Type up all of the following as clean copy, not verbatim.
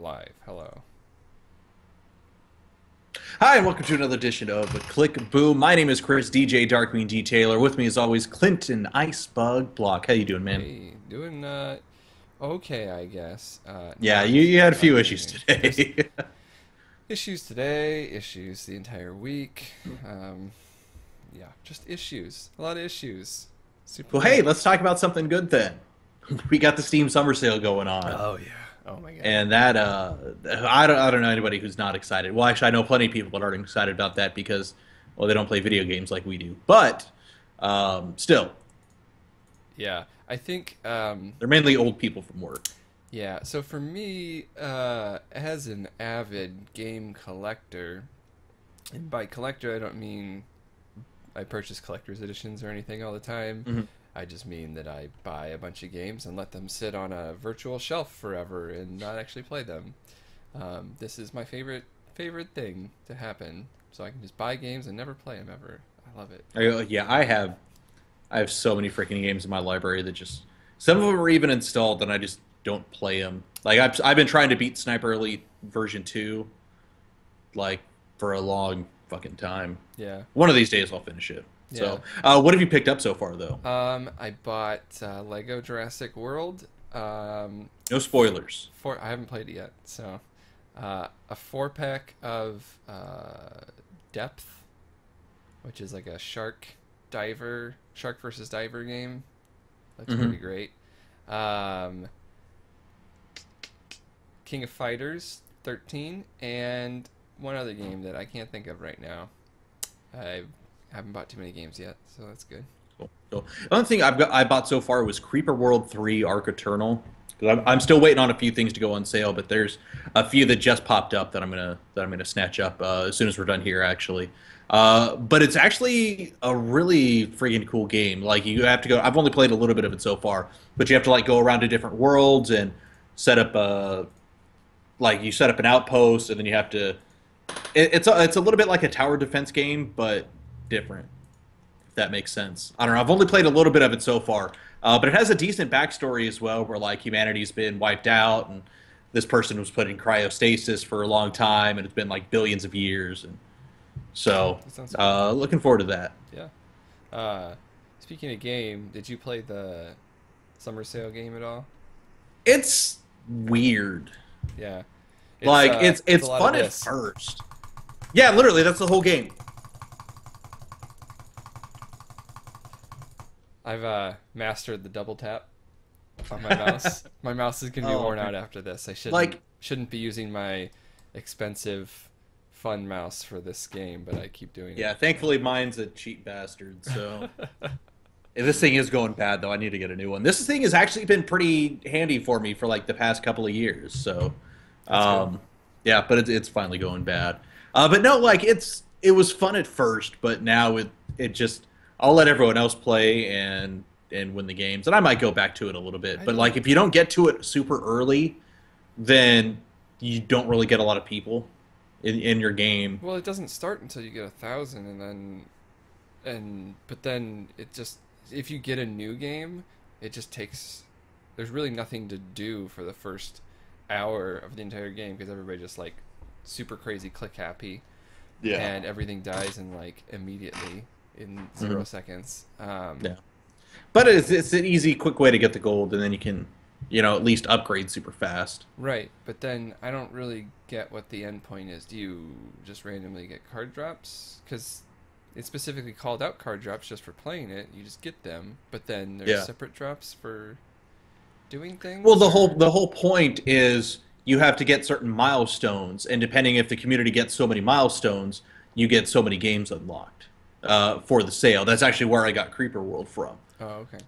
live. Hello. Hi, and welcome to another edition of Click Boom. My name is Chris, DJ Darkwing D. Taylor. With me, as always, Clinton Icebug Block. How you doing, man? Hey, doing okay, I guess. Yeah, Not you had a few issues amazing. There's today. issues today, issues the entire week. Yeah, just issues. A lot of issues. Super Well, hey, lame. let's talk about something good then. We got the Steam Summer Sale going on, Oh yeah. Oh my god. and that I don't know anybody who's not excited. Well, actually, I know plenty of people that aren't excited about that because, well, they don't play video games like we do. But still, Yeah, I think they're mainly old people from work. yeah, so for me, as an avid game collector, and by collector I don't mean I purchase collector's editions or anything all the time. Mhm. I just mean that I buy a bunch of games and let them sit on a virtual shelf forever and not actually play them. This is my favorite thing to happen, so I can just buy games and never play them ever. I love it. Yeah, I have so many freaking games in my library that just some of them are even installed and I just don't play them. Like I've been trying to beat Sniper Elite version 2 like for a long fucking time. Yeah, One of these days I'll finish it. yeah. So, what have you picked up so far though? I bought Lego Jurassic World. No spoilers. I haven't played it yet, so a 4 pack of Depth, which is like a shark versus diver game. Looks Hmm. pretty great. Um, King of Fighters 13, and one other game that I can't think of right now. I haven't bought too many games yet, so that's good. Cool. Cool. The only thing I bought so far was Creeper World 3 Arc Eternal. 'Cause I'm still waiting on a few things to go on sale, but there's a few that just popped up that I'm gonna snatch up as soon as we're done here, actually. But it's actually a really freaking cool game. Like you have to go. I've only played a little bit of it so far, but you have to like go around to different worlds and set up like you set up an outpost, and then you have to. It's a little bit like a tower defense game, but different. If that makes sense. I don't know. I've only played a little bit of it so far, but it has a decent backstory as well, where like humanity's been wiped out, and this person was put in cryostasis for a long time, and it's been like billions of years, and so That sounds cool. looking forward to that. Yeah. Uh, Speaking of game, did you play the summer sale game at all? It's weird. Yeah. Like It's a it's lot of fun at this. first. Yeah, literally, that's the whole game. I've mastered the double tap on my mouse. My mouse is gonna be Oh, worn okay. out after this. I shouldn't Like, shouldn't be using my expensive fun mouse for this game, but I keep doing it. yeah, thankfully mine's a cheap bastard. So this thing is going bad though. I need to get a new one. This thing has actually been pretty handy for me for like the past couple of years. So, That's good. yeah, but it's finally going bad. But no, like it was fun at first, but now it just I'll let everyone else play and win the games, and I might go back to it a little bit. I But like don't. if you don't get to it super early, then you don't really get a lot of people in your game. Well, it doesn't start until you get 1,000, but then it just if you get a new game, it just takes. There's really nothing to do for the first hour of the entire game because everybody just like super crazy click happy Yeah. and everything dies in like immediately in Mhm. 0 seconds. Yeah. But it's an easy, quick way to get the gold, and then you can, at least upgrade super fast. Right, but then I don't really get what the end point is. Do you just randomly get card drops? Because it specifically called out card drops just for playing it. You just get them, but then there's Yeah. separate drops for doing Well, things, the whole or the whole point is you have to get certain milestones, and depending if the community gets so many milestones, you get so many games unlocked for the sale. That's actually where I got Creeper World from. oh, okay.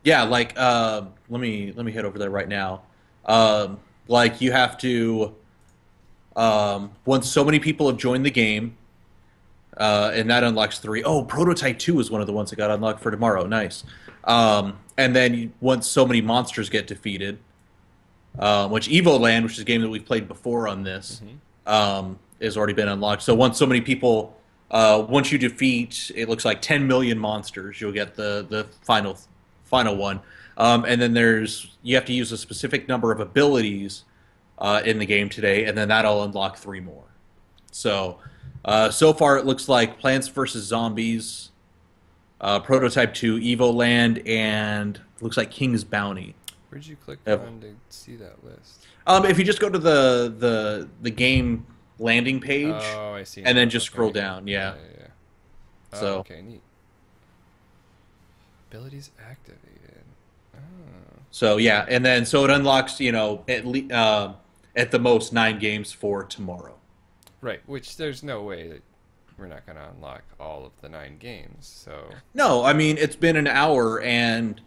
Yeah, like let me head over there right now. Like you have to once so many people have joined the game, and that unlocks three. Oh, Prototype 2 is one of the ones that got unlocked for tomorrow. Nice. And then once so many monsters get defeated, which Evoland, which is a game that we've played before on this, Hmm. has already been unlocked. So once so many people, once you defeat, it looks like 10 million monsters, you'll get the final one. And then you have to use a specific number of abilities in the game today, and then that'll unlock 3 more. So, so far it looks like Plants vs. Zombies, Prototype 2, Evo Land, and it looks like King's Bounty. Where'd you click Yep. on to see that list? If you just go to the game landing page, Oh, I see. and Now. then just scroll Okay. down, yeah. Yeah. Oh, So okay, neat. Abilities activated. Oh. so yeah, and then so it unlocks, at the most 9 games for tomorrow. Right, which there's no way that we're not going to unlock all of the 9 games, so... No, I mean it's been an hour and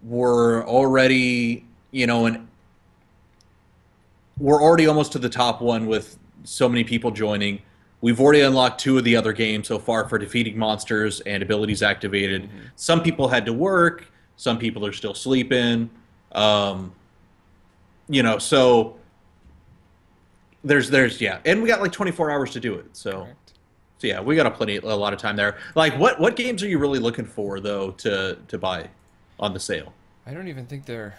we're already, we're already almost to the top one with so many people joining. We've already unlocked 2 of the other games so far for defeating monsters and abilities activated. Mm-hmm. Some people had to work. Some people are still sleeping. So yeah, and we got like 24 hours to do it. Correct. So yeah, we got a lot of time there. Like, what games are you really looking for though to buy on the sale? I don't even think there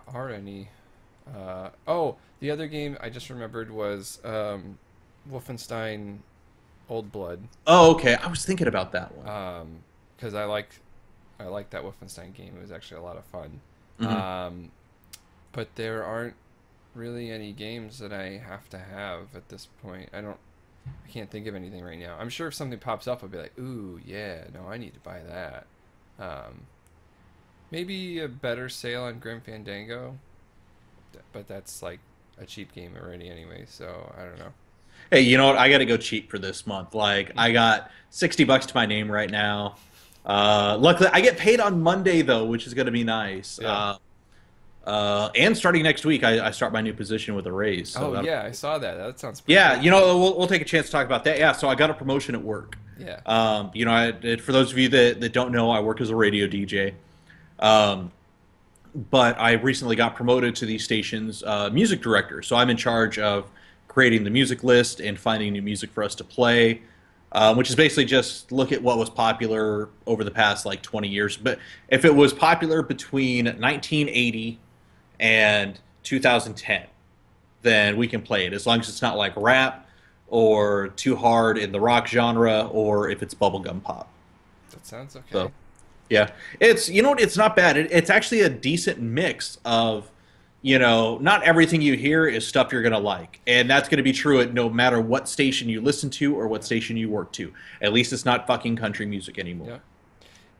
are any... oh, the other game I just remembered was Wolfenstein Old Blood. Oh, okay. I was thinking about that one. Because I like that Wolfenstein game. It was actually a lot of fun. Mhm. But there aren't really any games that I have to have at this point. I can't think of anything right now. I'm sure if something pops up, I'll be like, ooh, yeah, no, I need to buy that. Maybe a better sale on Grim Fandango, but that's like a cheap game already anyway, so I don't know. Hey, you know what? I got to go cheap for this month. Like, I got $60 to my name right now. Luckily, I get paid on Monday though, which is going to be nice. Yeah. And starting next week, I start my new position with a raise. So Yeah, I saw that. That sounds pretty yeah, cool. we'll take a chance to talk about that. Yeah, so I got a promotion at work. Yeah. For those of you that don't know, I work as a radio DJ. But I recently got promoted to the station's music director. So I'm in charge of creating the music list and finding new music for us to play, which is basically just look at what was popular over the past like 20 years. But if it was popular between 1980 and 2010, then we can play it, as long as it's not like rap or too hard in the rock genre, or if it's bubblegum pop. That sounds okay. So, yeah, it's not bad. It's actually a decent mix of, not everything you hear is stuff you're gonna like, and that's gonna be true at no matter what station you listen to or what station you work to. At least it's not fucking country music anymore. Yeah.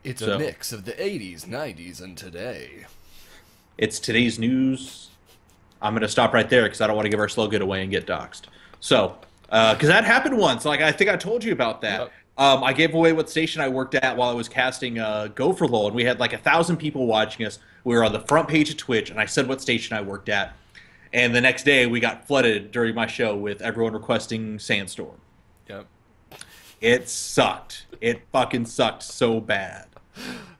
It's a mix of the 80s, 90s, and today. It's today's news. I'm gonna stop right there because I don't want to give our slogan away and get doxxed. So, because that happened once. Like, I think I told you about that. Yep. I gave away what station I worked at while I was casting Gopher Lol, and we had like 1,000 people watching us. We were on the front page of Twitch, and I said what station I worked at. And the next day, we got flooded during my show with everyone requesting Sandstorm. Yep. It sucked. It fucking sucked so bad.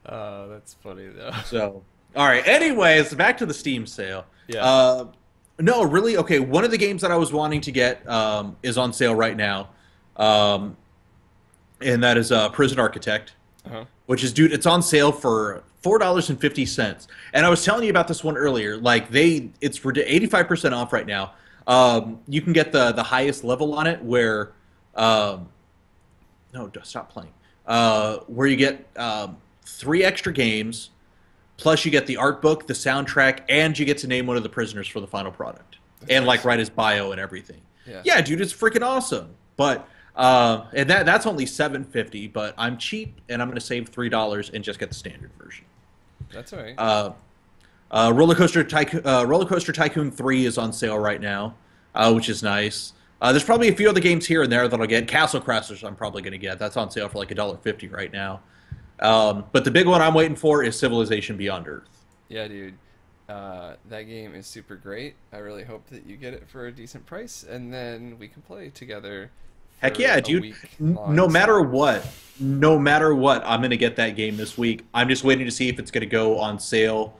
That's funny though. So, all right. Anyways, back to the Steam sale. Yeah. No, really. Okay, one of the games that I was wanting to get is on sale right now. And that is Prison Architect, which is, dude, it's on sale for $4.50. And I was telling you about this one earlier. Like, it's 85% off right now. You can get the highest level on it, where no, stop playing. Where you get 3 extra games, plus you get the art book, the soundtrack, and you get to name one of the prisoners for the final product, and like write his bio and everything. Yeah, dude, it's freaking awesome. But and that's only $7.50, but I'm cheap, and I'm going to save $3 and just get the standard version. That's all right. Roller Coaster Tycoon 3 is on sale right now, which is nice. There's probably a few other games here and there that I'll get. Castle Crashers I'm probably going to get. That's on sale for like $1.50 right now. But the big one I'm waiting for is Civilization Beyond Earth. Yeah, dude. That game is super great. I really hope that you get it for a decent price, and then we can play together. Heck yeah, dude. No matter what, I'm going to get that game this week. I'm just waiting to see if it's going to go on sale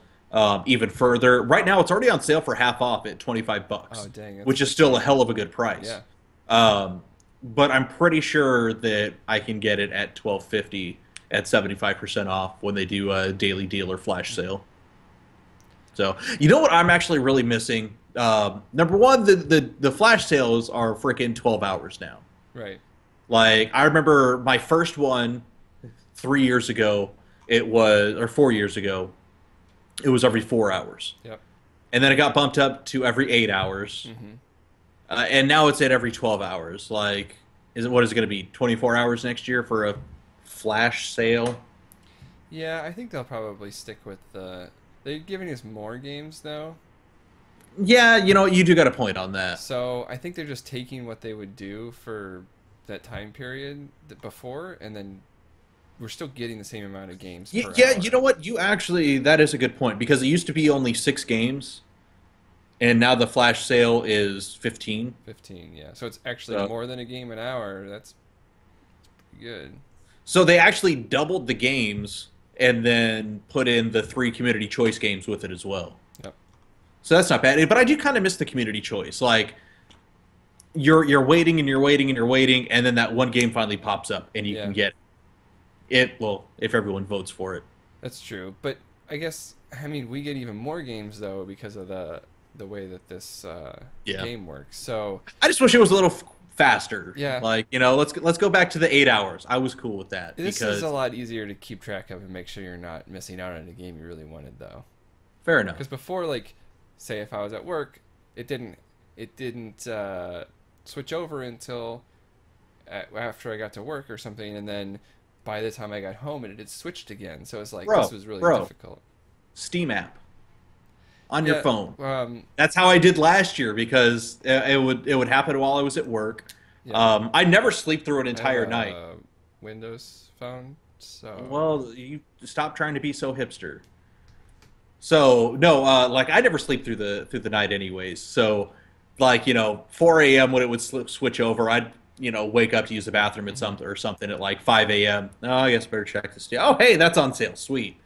even further. Right now, it's already on sale for half off at $25, oh, dang, which is still a hell of a good price. Yeah. But I'm pretty sure that I can get it at $12.50 at 75% off when they do a daily deal or flash sale. So, you know what I'm actually really missing number one, the flash sales are freaking 12 hours now. Right. Like, I remember my first one 3 years ago, or 4 years ago, it was every 4 hours. Yep. And then it got bumped up to every 8 hours. Mm-hmm. And now it's at every 12 hours. Like, what is it going to be, 24 hours next year for a flash sale? Yeah, I think they'll probably stick with the. They're giving us more games though, Yeah, you do got a point on that. so I think they're just taking what they would do for that time period before, and then we're still getting the same amount of games per Yeah, hour. you know what? That is a good point because it used to be only 6 games, and now the flash sale is 15. 15, yeah. So it's actually So, more than a game an hour. That's pretty good. so they actually doubled the games and then put in the 3 community choice games with it as well. Yep. So that's not bad. But I do kind of miss the community choice. Like, you're waiting and you're waiting and you're waiting, and then that one game finally pops up and you Yeah, can get it. Well, if everyone votes for it. that's true. But I guess I mean we get even more games though because of the way that this Yeah. game works. So I just wish it was a little faster. yeah, Like, let's go back to the 8 hours. I was cool with that this is because a lot easier to keep track of and make sure you're not missing out on a game you really wanted though. fair enough. Because before, like, say if I was at work, it didn't switch over until after I got to work or something, and then by the time I got home, it had switched again. So it's like this was really Bro, difficult. Steam app on your Yeah. phone. Um. That's how I did last year because it would happen while I was at work. Yeah. I never sleep through an I have entire a night. Windows phone, so Well, you stop trying to be so hipster. So no, like I never sleep through the night anyways. So, like 4 a.m. when it would switch over, I'd wake up to use the bathroom at something at like 5 a.m. Oh, I guess I better check this. Oh, hey, that's on sale. Sweet.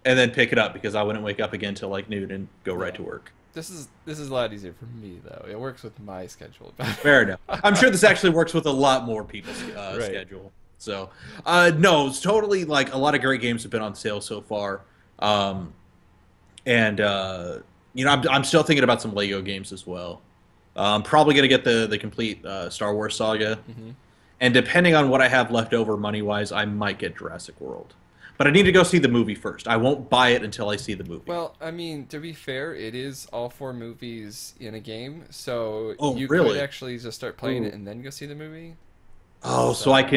And then pick it up because I wouldn't wake up again till like noon and go right yeah. to work. This is a lot easier for me though. It works with my schedule Fair enough. I'm sure this actually works with a lot more people's Right. schedule. So, no, it's totally like a lot of great games have been on sale so far. And I'm still thinking about some Lego games as well. I'm probably gonna get the complete Star Wars saga, hmm and depending on what I have left over money wise, I might get Jurassic World. But I need to go see the movie first. I won't buy it until I see the movie. Well, I mean, to be fair, it is all four movies in a game, so Oh, you really? could actually just start playing Ooh. it and then go see the movie. Oh, so I So,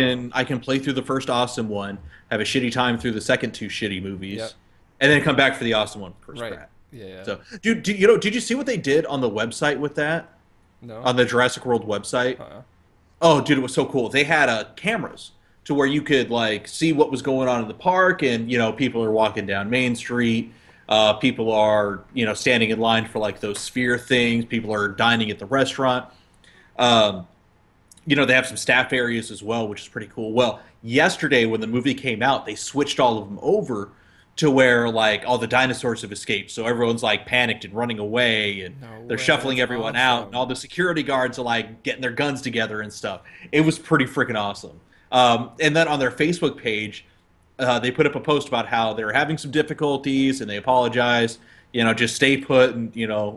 can play through the first awesome one, have a shitty time through the second two shitty yep, movies, and then come back for the awesome one first right, crap. yeah, yeah. So, did you see what they did on the website with that? No, On the Jurassic World website? uh-uh. Oh, dude, it was so cool. They had cameras to where you could like see what was going on in the park, and people are walking down Main Street. People are standing in line for like those sphere things. People are dining at the restaurant. Um, they have some staff areas as well, which is pretty cool. Well, yesterday when the movie came out, they switched all of them over to where like all the dinosaurs have escaped. So everyone's like panicked and running away, and No they're way, shuffling that's everyone out, and all awesome. the security guards are like getting their guns together and stuff. It was pretty freaking awesome. And then on their Facebook page, they put up a post about how they're having some difficulties and they apologize. Just stay put, and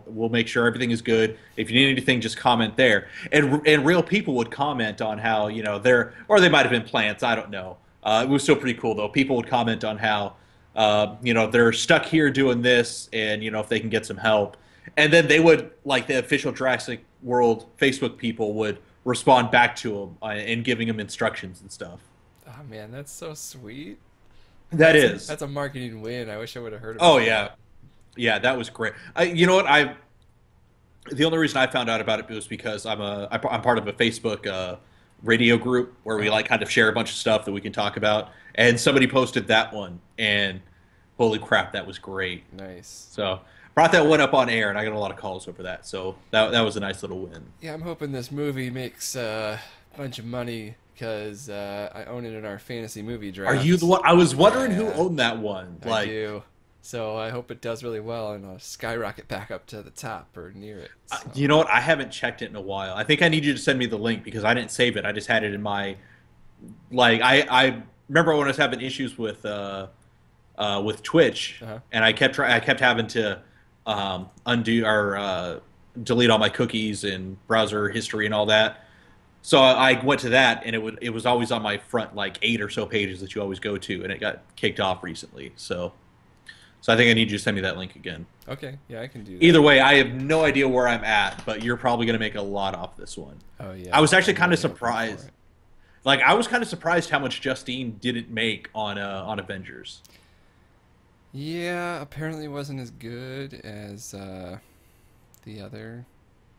we'll make sure everything is good. If you need anything, just comment there. And real people would comment on how they're, or they might have been plants. I don't know. It was still pretty cool though. People would comment on how they're stuck here doing this, and if they can get some help. And then they would, like the official Jurassic World Facebook people would respond back to them and giving them instructions and stuff. Oh man, that's so sweet. That is. That's a marketing win. I wish I would have heard Oh about yeah, that. yeah, that was great. You know what? The only reason I found out about it was because I'm part of a Facebook radio group where we like kind of share a bunch of stuff that we can talk about, and somebody posted that one, and holy crap, that was great. Nice. So brought that one up on air, and I got a lot of calls over that. So that was a nice little win. Yeah, I'm hoping this movie makes a bunch of money because I own it in our fantasy movie Are you the drafts. one? I was wondering who Yeah, owned that one. I Like, do. So I hope it does really well and I'll skyrocket back up to the top or near it. So you know what? I haven't checked it in a while. I think I need you to send me the link because I didn't save it. I just had it in my I remember when I was having issues with Twitch, uh-huh. and I kept having to undo or delete all my cookies and browser history and all that. So I went to that, and it was always on my front like 8 or so pages that you always go to, and it got kicked off recently. So I think I need you to send me that link again. Okay, yeah, I can do that. Either way, I have no idea where I'm at, but you're probably going to make a lot off this one. Oh yeah. I was actually I'm kind of really hoping for surprised. it. Like I was kind of surprised how much Justine didn't make on Avengers. Yeah, apparently it wasn't as good as the other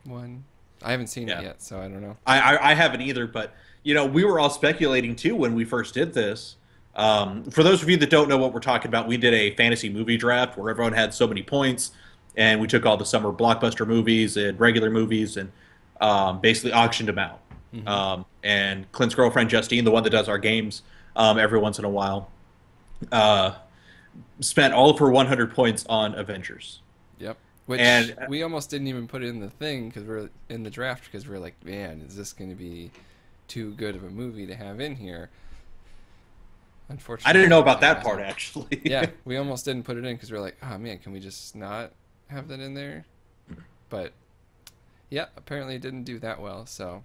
one. I haven't seen it Yeah, yet, so I don't know. I haven't either, but we were all speculating too when we first did this. For those of you that don't know what we're talking about, we did a fantasy movie draft where everyone had so many points, and we took all the summer blockbuster movies and regular movies and basically auctioned them out. Hmm. And Clint's girlfriend Justine, the one that does our games every once in a while, uh, spent all of her 100 points on Avengers. Yep. Which And we almost didn't even put it in the thing because we're in the draft because we're like, man, is this going to be too good of a movie to have in here? I didn't Unfortunately, know about it that part wasn't. actually. Yeah, we almost didn't put it in because we're like, oh man, can we just not have that in there? But yeah, apparently it didn't do that well. So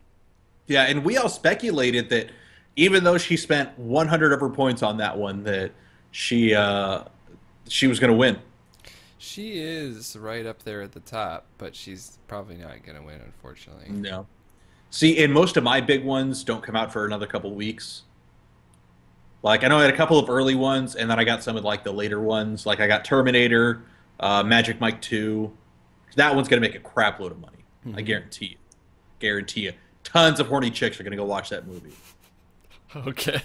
Yeah, and we all speculated that even though she spent 100 of her points on that one, that she uh, she was going to win. she is right up there at the top, but she's probably not going to win, unfortunately. No. See, and most of my big ones don't come out for another couple weeks. Like I know I had a couple of early ones, and then I got some of like the later ones. Like I got Terminator, Magic Mike 2. That one's going to make a crap load of money. I Hmm. guarantee you. Guarantee you. Tons of horny chicks are going to go watch that movie. Okay.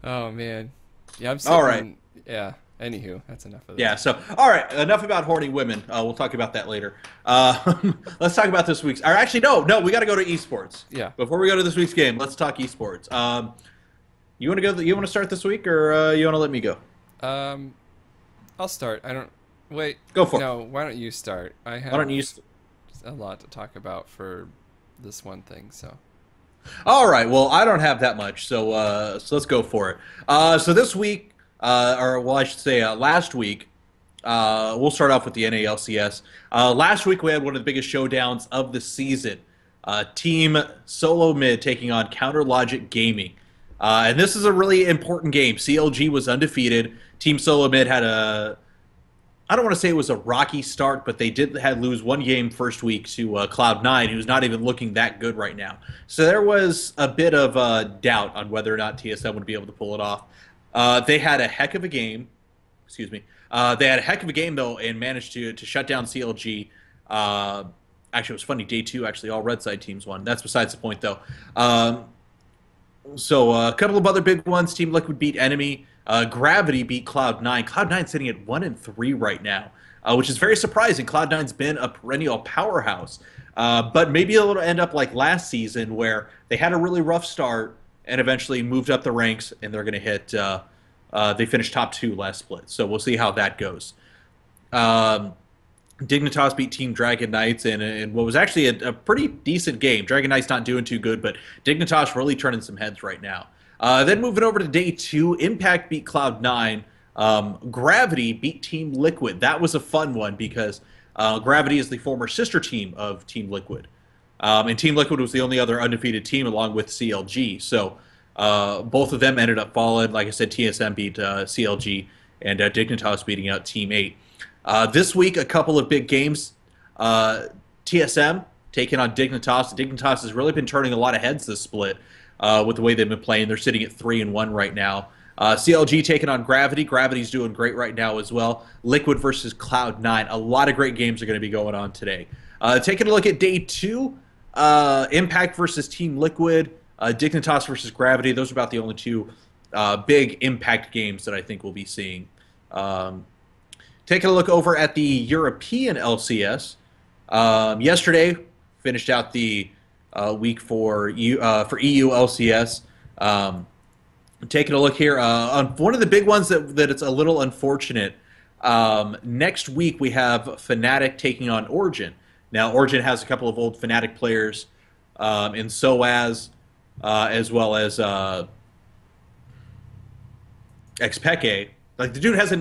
Oh man. Yeah, I'm All right. sitting. Yeah. Anywho, that's enough of Yeah, this. so, all right, enough about horny women. We'll talk about that later. Let's talk about this week's. Or actually, no, we got to go to esports. Yeah. Before we go to this week's game, let's talk esports. You want to go? You want to start this week, or you want to let me go? Um, I'll start. I don't. Wait. Go for it. No. Why don't you start? I Why don't have you? a lot to talk about for this one thing. So. All right. Well, I don't have that much, so let's go for it. So this week, or well, I should say last week, we'll start off with the NALCS. Last week we had one of the biggest showdowns of the season. Team Solo Mid taking on Counter Logic Gaming, and this is a really important game. CLG was undefeated. Team Solo Mid had a I don't want to say it was a rocky start, but they did had lose one game first week to Cloud9, who's not even looking that good right now. So there was a bit of doubt on whether or not TSM would be able to pull it off. They had a heck of a game. Excuse me. They had a heck of a game though, and managed to shut down CLG. Actually, it was funny. Day two, actually, all red side teams won. That's besides the point though. So a couple of other big ones. Team Liquid beat Enemy. Gravity beat Cloud9. Cloud9's sitting at 1-3 right now, which is very surprising. Cloud9's been a perennial powerhouse, but maybe it'll end up like last season where they had a really rough start and eventually moved up the ranks, and they're going to hit. They finished top 2 last split, so we'll see how that goes. Um, Dignitas beat Team Dragon Knights in what was actually a pretty decent game. Dragon Knights not doing too good, but Dignitas really turning some heads right now. Then moving over to day 2, Impact beat Cloud9. Gravity beat Team Liquid. That was a fun one because Gravity is the former sister team of Team Liquid. And Team Liquid was the only other undefeated team along with CLG. So both of them ended up falling. Like I said, TSM beat CLG, and Dignitas beating out Team 8. This week, a couple of big games. TSM taking on Dignitas. Dignitas has really been turning a lot of heads this split with the way they've been playing. They're sitting at 3-1 right now. CLG taking on Gravity. Gravity's doing great right now as well. Liquid versus Cloud9. A lot of great games are going to be going on today. Taking a look at day 2, Impact versus Team Liquid. Dignitas versus Gravity. Those are about the only two big Impact games that I think we'll be seeing. Taking a look over at the European LCS. Yesterday, finished out the week for EU LCS. Taking a look here on one of the big ones that it's a little unfortunate. Next week we have Fnatic taking on Origin. Now Origin has a couple of old Fnatic players in SOAS as well as Xpeke. Like the dude has a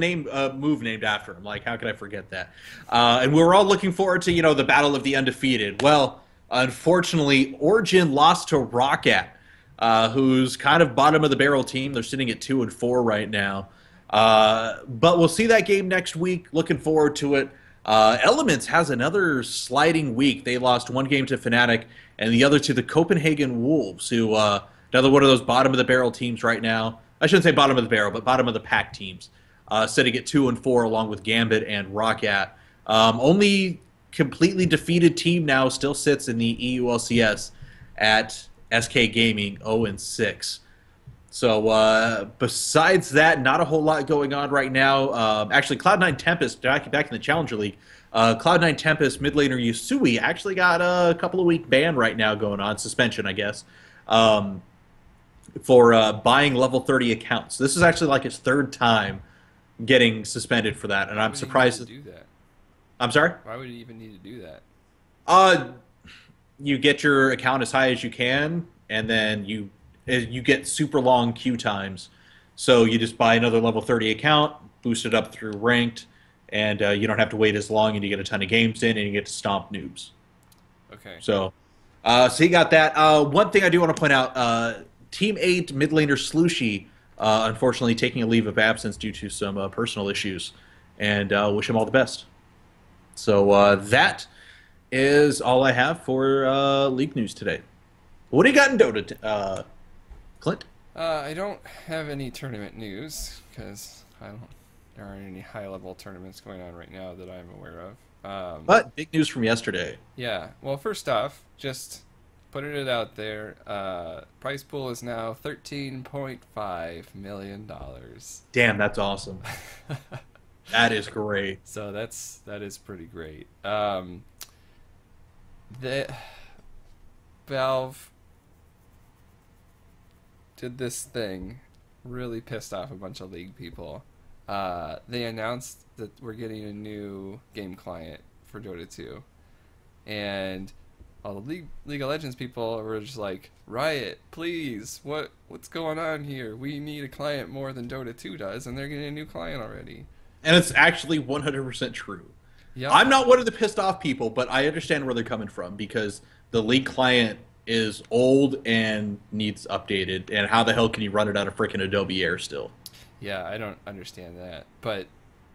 move named after him. Like how could I forget that? And we were all looking forward to the battle of the undefeated. Well, unfortunately, Origin lost to Roccat, who's kind of bottom of the barrel team. They're sitting at 2-4 right now. But we'll see that game next week. Looking forward to it. Elements has another sliding week. They lost one game to Fnatic and the other to the Copenhagen Wolves, who another one of those bottom of the barrel teams right now. I shouldn't say bottom of the barrel, but bottom of the pack teams. Sitting at 2-4 along with Gambit and Roccat. Only completely defeated team now still sits in the EULCS at SK Gaming 0-6. So besides that, not a whole lot going on right now. Actually, Cloud9 Tempest back in the Challenger League. Cloud9 Tempest mid laner Yusui actually got a couple of week ban right now going on, suspension I guess, for buying level 30 accounts. This is actually like his third time getting suspended for that, and I'm surprised. Do that? I'm sorry? Why would he even need to do that? You get your account as high as you can, and then you get super long queue times. So you just buy another level 30 account, boost it up through ranked, and you don't have to wait as long, and you get a ton of games in, and you get to stomp noobs. Okay. So he got that. One thing I do want to point out, Team 8 mid laner Slushy, unfortunately taking a leave of absence due to some personal issues, and wish him all the best. So that is all I have for league news today. What do you got in Dota, Clint? I don't have any tournament news because there aren't any high-level tournaments going on right now that I'm aware of. But big news from yesterday. Yeah. Well, first off, just putting it out there, prize pool is now $13.5 million. Damn, that's awesome. That is great. So that is pretty great. The Valve did this thing, really pissed off a bunch of League people. They announced that we're getting a new game client for Dota 2, and all the League of Legends people were just like, Riot, please, what's going on here? We need a client more than Dota 2 does, and they're getting a new client already. And it's actually 100% true. Yep. I'm not one of the pissed off people, but I understand where they're coming from because the League client is old and needs updated, and how the hell can you run it out of freaking Adobe Air still? Yeah, I don't understand that, but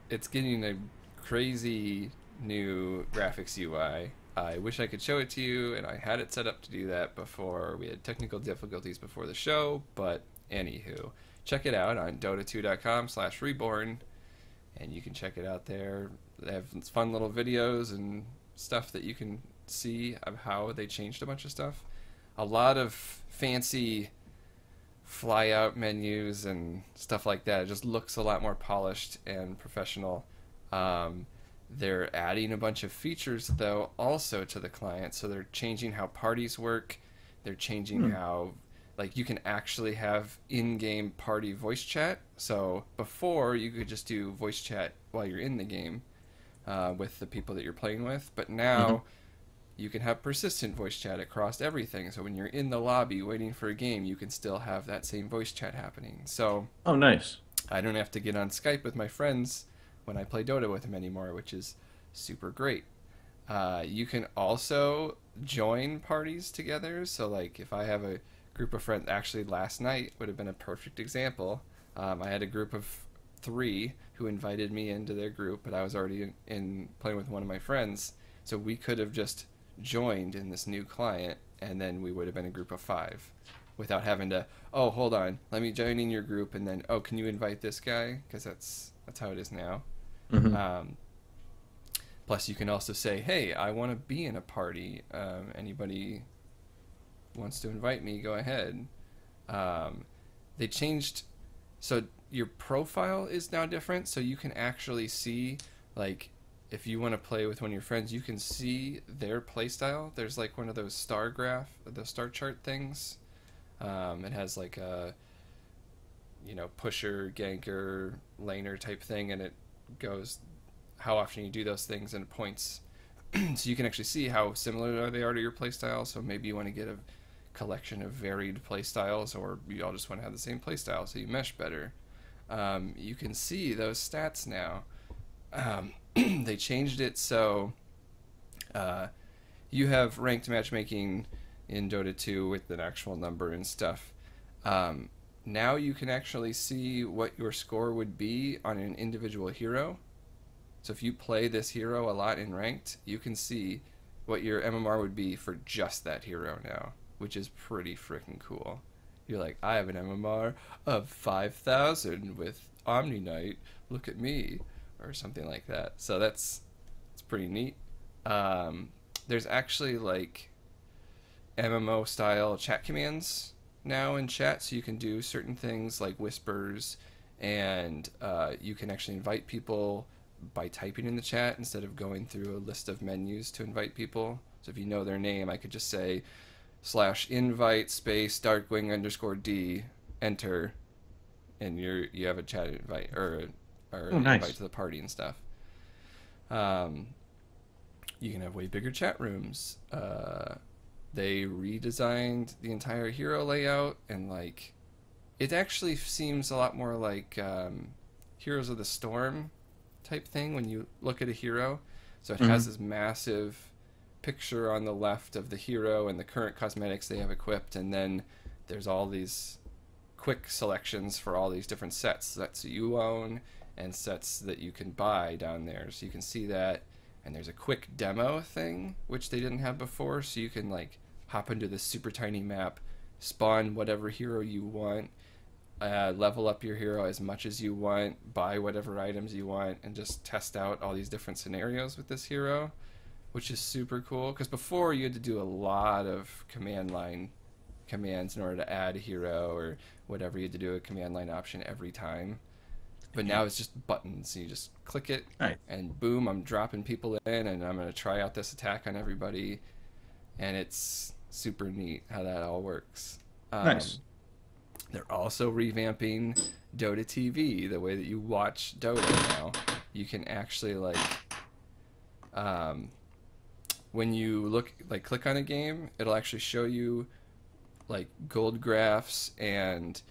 it's getting a crazy new graphics UI. I wish I could show it to you, and I had it set up to do that before we had technical difficulties before the show, but anywho, check it out on dota2.com/reborn, and you can check it out there. They have fun little videos and stuff that you can see of how they changed a bunch of stuff. A lot of fancy fly out menus and stuff like that. It just looks a lot more polished and professional. They're adding a bunch of features though also to the client, so they're changing how parties work. They're changing how, like, you can actually have in-game party voice chat. So before you could just do voice chat while you're in the game with the people that you're playing with, but now you can have persistent voice chat across everything. So when you're in the lobby waiting for a game, you can still have that same voice chat happening. So oh, nice. I don't have to get on Skype with my friends when I play Dota with them anymore, which is super great. You can also join parties together. So like if I have a group of friends, actually last night would have been a perfect example. I had a group of 3 who invited me into their group, but I was already in playing with one of my friends. So we could have just joined in this new client, and then we would have been a group of 5 without having to, oh, hold on, let me join in your group, and then, oh, can you invite this guy? Because that's how it is now. Plus, you can also say, hey, I want to be in a party. Anybody wants to invite me, go ahead. They changed, so your profile is now different, so you can actually see, like, if you want to play with one of your friends, you can see their playstyle. There's like one of those star chart things. It has like a, pusher, ganker, laner type thing, and it goes how often you do those things and points. So you can actually see how similar they are to your playstyle. So maybe you want to get a collection of varied playstyles, or you all just want to have the same playstyle so you mesh better. you can see those stats now. They changed it so you have ranked matchmaking in Dota 2 with an actual number and stuff. Now you can actually see what your score would be on an individual hero. So if you play this hero a lot in ranked, you can see what your MMR would be for just that hero now, which is pretty freaking cool. You're like, I have an MMR of 5,000 with Omni Knight. Look at me, or something like that. So it's pretty neat. There's actually like MMO style chat commands now in chat, so you can do certain things like whispers, and you can actually invite people by typing in the chat instead of going through a list of menus to invite people. So if you know their name, I could just say /invite space darkwing_d enter, and you have a chat invite or an nice. invite to the party and stuff. You can have way bigger chat rooms. They redesigned the entire hero layout, and like it actually seems a lot more like Heroes of the Storm type thing when you look at a hero. So it has this massive picture on the left of the hero and the current cosmetics they have equipped, and then there's all these quick selections for all these different sets that you own and sets that you can buy down there. So you can see that, and there's a quick demo thing which they didn't have before, so you can like hop into this super tiny map, spawn whatever hero you want, level up your hero as much as you want, buy whatever items you want, and just test out all these different scenarios with this hero, which is super cool. Because before you had to do a lot of command line commands in order to add a hero or whatever. You had to do a command line option every time. But now it's just buttons. You just click it, and boom, I'm dropping people in, and I'm going to try out this attack on everybody. And it's super neat how that all works. Nice. They're also revamping Dota TV, the way that you watch Dota now. You can actually, like, when you click on a game, it'll actually show you, like, gold graphs and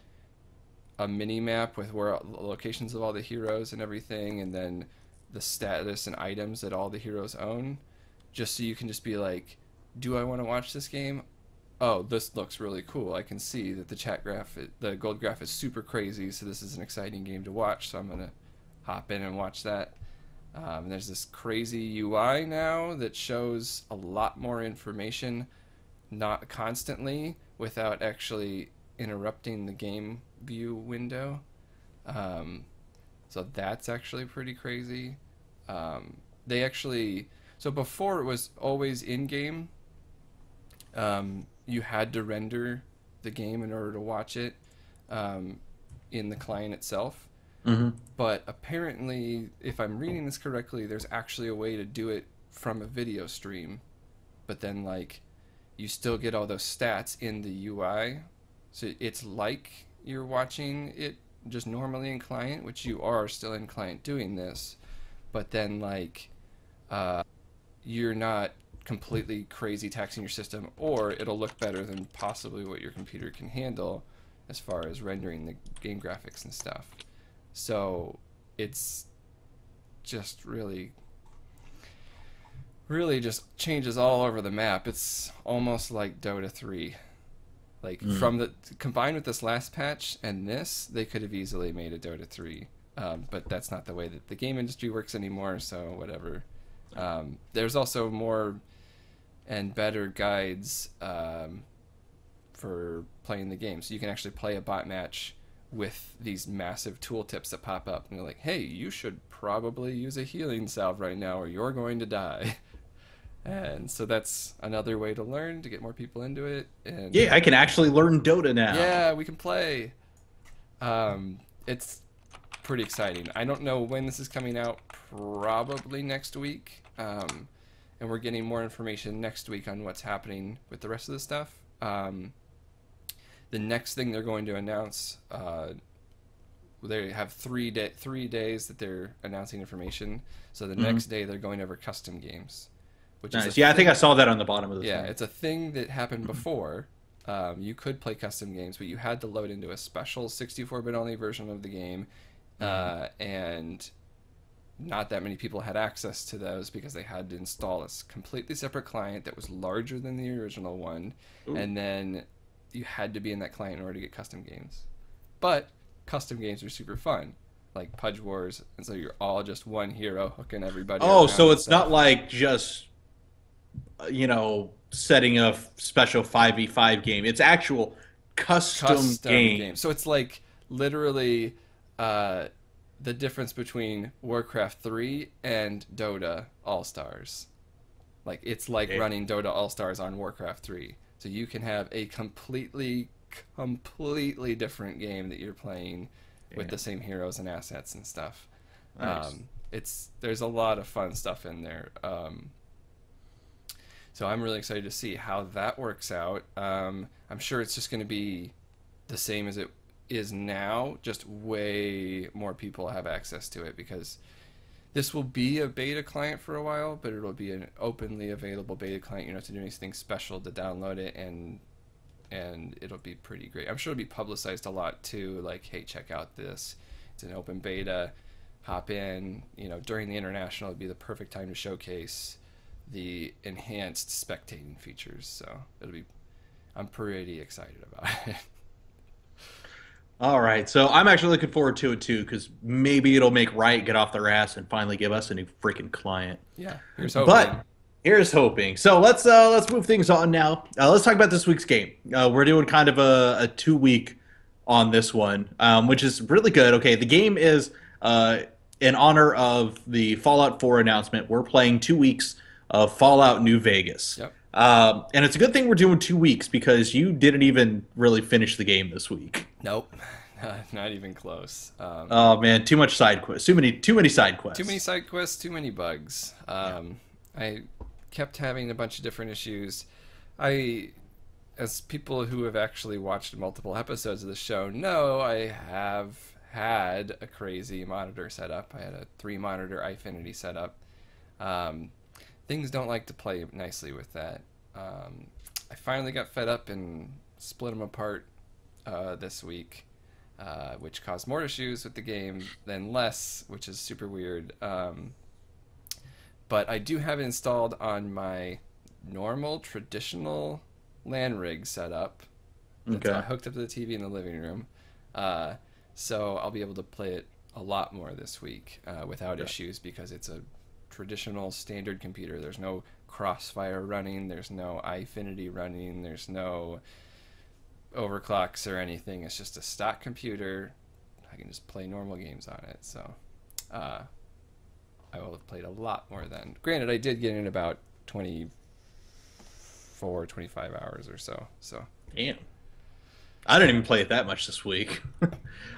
a mini map with where locations of all the heroes and everything, and then the status and items that all the heroes own, just so you can just be like, do I want to watch this game? Oh, this looks really cool. I can see that the chat graph, the gold graph is super crazy, so this is an exciting game to watch, so I'm going to hop in and watch that. There's this crazy UI now that shows a lot more information, not constantly, without actually interrupting the game view window. So that's actually pretty crazy. So before it was always in-game. You had to render the game in order to watch it in the client itself. But apparently, if I'm reading this correctly, there's actually a way to do it from a video stream. But then, like, you still get all those stats in the UI. So it's like you're watching it just normally in client, which you are still in client doing this. But then, like, you're not completely crazy taxing your system, or it'll look better than possibly what your computer can handle as far as rendering the game graphics and stuff. So it's just really just changes all over the map. It's almost like Dota 3. Like combined with this last patch and this, they could have easily made a Dota 3. But that's not the way that the game industry works anymore, so whatever. There's also more and better guides for playing the game. So you can actually play a bot match with these massive tooltips that pop up. And you're like, hey, you should probably use a healing salve right now or you're going to die. And so that's another way to learn, to get more people into it. And yeah, I can actually learn Dota now. Yeah, we can play. It's pretty exciting. I don't know when this is coming out. Probably next week. And we're getting more information next week on what's happening with the rest of the stuff. The next thing they're going to announce, they have 3 days that they're announcing information. So the next day they're going over custom games. Which nice. I think I saw that on the bottom of the thing. It's a thing that happened before. You could play custom games, but you had to load into a special 64-bit only version of the game, and not that many people had access to those because they had to install a completely separate client that was larger than the original one. Ooh. And then you had to be in that client in order to get custom games. But custom games are super fun, like Pudge Wars, and so you're all just one hero hooking everybody. Oh, so it's not like just, you know, setting a special 5v5 game. It's actual custom game. So it's like literally the difference between Warcraft 3 and Dota All-Stars. Like, it's like running Dota All-Stars on Warcraft 3. So you can have a completely different game that you're playing with the same heroes and assets and stuff. Nice. There's a lot of fun stuff in there. So I'm really excited to see how that works out. I'm sure it's just going to be the same as it is now, just way more people have access to it, because this will be a beta client for a while, but it'll be an openly available beta client. You don't have to do anything special to download it, and it'll be pretty great. I'm sure it'll be publicized a lot too, like, hey, check out this. It's an open beta. Hop in. You know, during the international, it'd be the perfect time to showcase the enhanced spectating features. So I'm pretty excited about it. All right, so I'm actually looking forward to it too, because maybe it'll make Riot get off their ass and finally give us a new freaking client. Yeah, here's hoping. But here's hoping. So let's move things on now. Let's talk about this week's game. We're doing kind of a 2-week on this one, which is really good. Okay, the game is in honor of the Fallout 4 announcement. We're playing 2 weeks of Fallout New Vegas. Yep. And it's a good thing we're doing 2 weeks, because you didn't even really finish the game this week. Nope, not even close. Oh man, too much side quests. Too many side quests. Too many side quests. Too many bugs. I kept having a bunch of different issues. As people who have actually watched multiple episodes of the show know, I have had a crazy monitor setup. I had a 3-monitor iFinity setup. Things don't like to play nicely with that. I finally got fed up and split them apart this week, which caused more issues with the game than less, which is super weird. But I do have it installed on my normal, traditional LAN rig setup. That's hooked up to the TV in the living room. So I'll be able to play it a lot more this week without issues, because it's a traditional standard computer. There's no Crossfire running, there's no iFinity running, there's no overclocks or anything. It's just a stock computer. I can just play normal games on it. So I will have played a lot more then. Granted, I did get in about 24, 25 hours or so. Damn. I didn't even play it that much this week.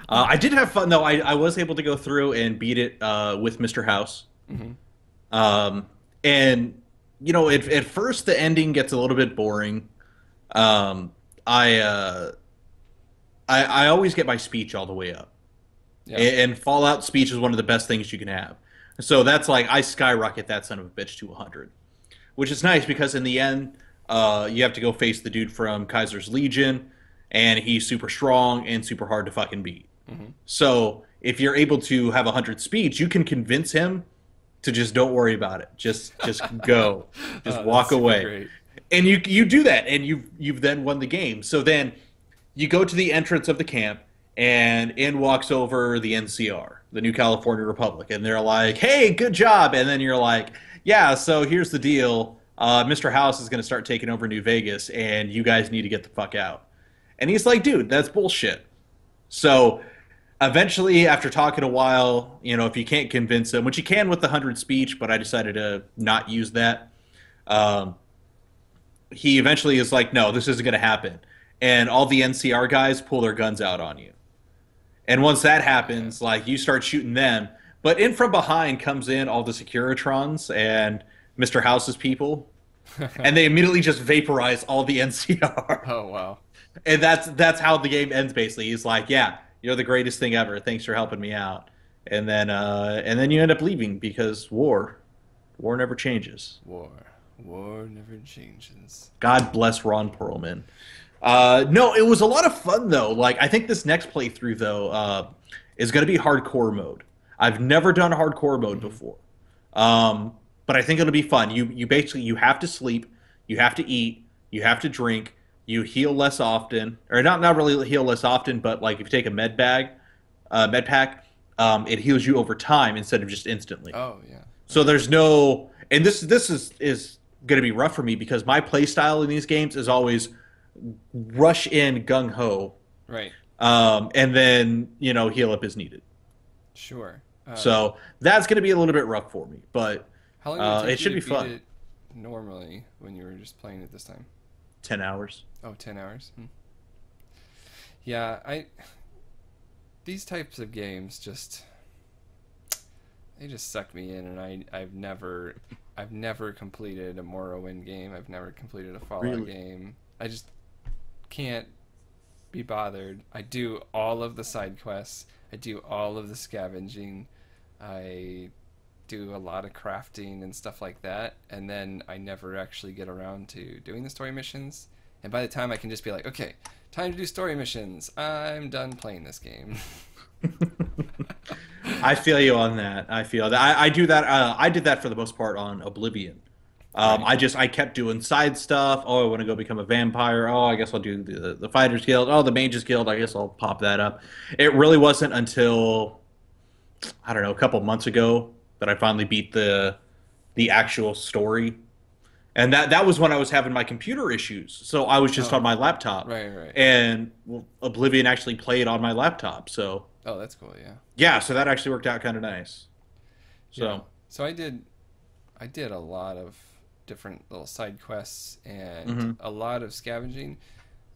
I did have fun, though. I was able to go through and beat it with Mr. House. Mm-hmm. And, you know, at first the ending gets a little bit boring. I always get my speech all the way up. Yeah. And Fallout speech is one of the best things you can have. So that's like, I skyrocket that son of a bitch to 100. Which is nice, because in the end, you have to go face the dude from Kaiser's Legion, and he's super strong and super hard to fucking beat. Mm-hmm. So if you're able to have 100 speech, you can convince him to just don't worry about it. Just go. Just walk away. Great. And you do that, and you've then won the game. So then you go to the entrance of the camp, and in walks over the NCR, the New California Republic, and they're like, "Hey, good job." And then you're like, "Yeah, so here's the deal. Mr. House is going to start taking over New Vegas, and you guys need to get the fuck out." And he's like, "Dude, that's bullshit." So eventually, after talking a while, you know, if you can't convince him, which you can with the 100 speech, but I decided to not use that, he eventually is like, "No, this isn't going to happen." And all the NCR guys pull their guns out on you. And once that happens, like, you start shooting them. But in from behind comes in all the Securitrons and Mr. House's people. And they immediately just vaporize all the NCR. Oh, wow. And that's how the game ends, basically. He's like, "Yeah, you're the greatest thing ever. Thanks for helping me out." And then you end up leaving, because war never changes. War never changes. God bless Ron Perlman. No, it was a lot of fun, though. Like, I think this next playthrough, though, is going to be hardcore mode. I've never done hardcore mode before, but I think it'll be fun. You basically you have to sleep, you have to eat, you have to drink, you heal less often, or not really heal less often, but like if you take a med pack, it heals you over time instead of just instantly. Oh yeah. So there's no, and this is going to be rough for me because my play style in these games is always rush in gung ho, Right. and then heal up as needed. Sure. So that's going to be a little bit rough for me, but How long did it take it should you be to beat fun. it normally when you were just playing it this time? 10 hours. Oh, 10 hours. Yeah, these types of games they just suck me in, and I've never completed a Morrowind game. I've never completed a Fallout Really? game. I just can't be bothered. I do all of the side quests. I do all of the scavenging. I do a lot of crafting and stuff like that, and then I never actually get around to doing the story missions. And by the time I can just be like, okay, time to do story missions, I'm done playing this game. I feel you on that. I feel that I do that. I did that for the most part on Oblivion. Right. I kept doing side stuff. Oh, I want to go become a vampire. Oh, I guess I'll do the Fighters Guild. Oh, the Mages Guild. I guess I'll pop that up. It really wasn't until I don't know a couple months ago that I finally beat the actual story, and that was when I was having my computer issues. So I was just on Oh, my laptop, right, right. and well, Oblivion actually played on my laptop. So Oh, that's cool, yeah. yeah, so that actually worked out kind of nice. Yeah. So. So I did a lot of different little side quests and Hmm. a lot of scavenging.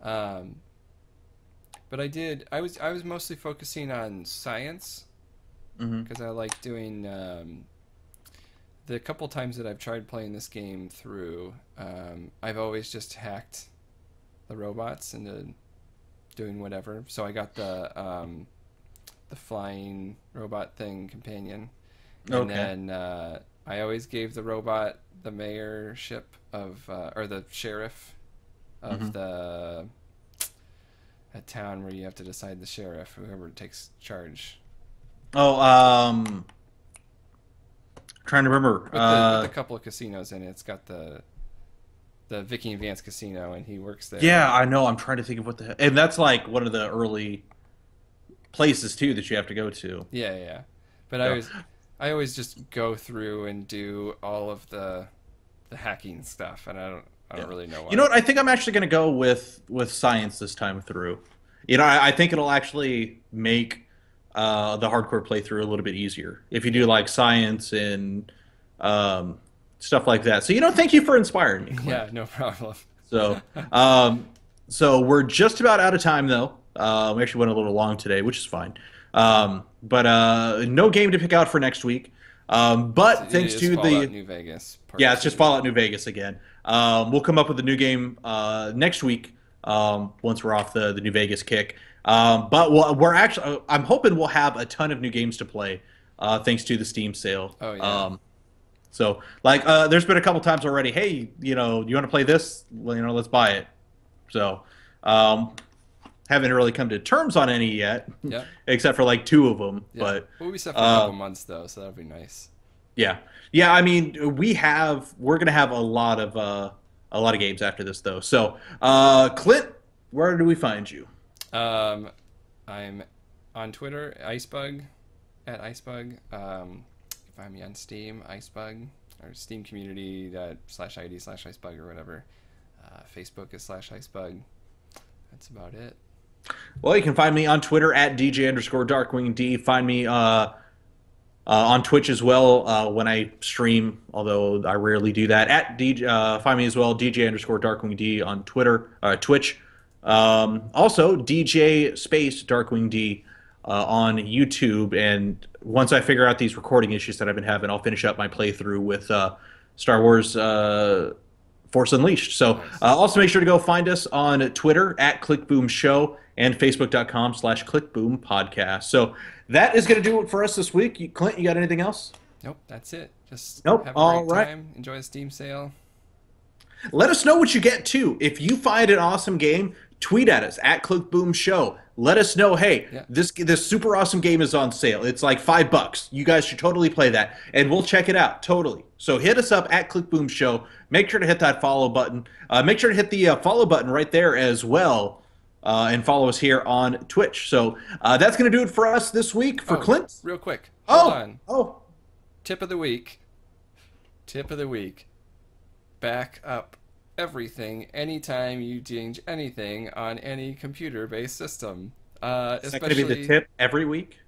Um, but I was mostly focusing on science Hmm. because I like doing the couple times that I've tried playing this game through, I've always just hacked the robots into doing whatever. So I got the flying robot thing companion, and Okay. then I always gave the robot the mayorship of or the sheriff Hmm. of the a town where you have to decide the sheriff, whoever takes charge. Oh, trying to remember. With the couple of casinos in it, it's got the Vicky and Vance Casino, and he works there. Yeah, I know. I'm trying to think of what the hell. And that's like one of the early places too that you have to go to. Yeah, yeah. Yeah. But So, I always just go through and do all of the hacking stuff, and I yeah. don't really know You know why. what? I think I'm actually going to go with science this time through. I think it'll actually make the hardcore playthrough a little bit easier if you do Yeah. like science and um, stuff like that. So, thank you for inspiring me, Clint. Yeah, no problem. So, um, so we're just about out of time, though. We actually went a little long today, which is fine. But no game to pick out for next week. It But thanks is to Fallout the New Vegas Part yeah, it's just 2. Fallout New Vegas again. We'll come up with a new game next week once we're off the New Vegas kick. But we're actually I'm hoping we'll have a ton of new games to play thanks to the Steam sale. Oh yeah. So, like, there's been a couple times already. Hey, you want to play this? Well, let's buy it. So, um, haven't really come to terms on any yet, Yeah. except for like two of them. Yeah. But We'll be set for a uh, couple months though, so that'll be nice. yeah, yeah. I mean, we're gonna have a lot of games after this though. So, Clint, where do we find you? Um, I'm on Twitter, icebug at icebug. Find me on Steam, icebug, or Steam community /ID/icebug or whatever. Facebook is /icebug. That's about it. Well, you can find me on Twitter at DJ_DarkwingD. Find me on Twitch as well when I stream, although I rarely do that. At DJ, find me as well, DJ_DarkwingD on Twitter, Twitch. Also, DJ space DarkwingD on YouTube. And once I figure out these recording issues that I've been having, I'll finish up my playthrough with Star Wars Force Unleashed. So Nice. also make sure to go find us on Twitter at ClickBoom Show and Facebook.com/ClickBoom Podcast. So that is going to do it for us this week. Clint, you got anything else? Nope, that's it. Just Nope. have a All great right. time. Enjoy the Steam sale. Let us know what you get too. If you find an awesome game, tweet at us at ClickBoom Show. Let us know, hey, Yeah. this super awesome game is on sale. It's like $5. You guys should totally play that, and we'll check it out totally. So hit us up at ClickBoom Show. Make sure to hit that follow button. Make sure to hit the follow button right there as well, and follow us here on Twitch. So that's going to do it for us this week. For Clint. Real quick. Hold on. Oh. Tip of the week. Tip of the week. Back up everything anytime you change anything on any computer-based system. Is that going to be the tip every week?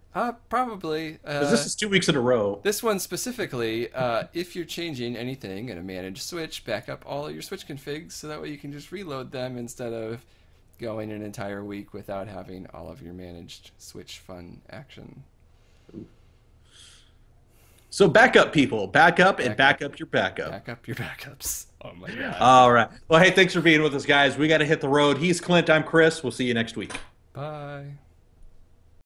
Probably. Because this is 2 weeks in a row. This one specifically, if you're changing anything in a managed switch, back up all of your switch configs so that way you can just reload them instead of going an entire week without having all of your managed switch fun action. So back up, people. Back up and back up your backup. Back up your backups. Oh my god. All right. Well, hey, thanks for being with us, guys. We got to hit the road. He's Clint. I'm Chris. We'll see you next week. Bye.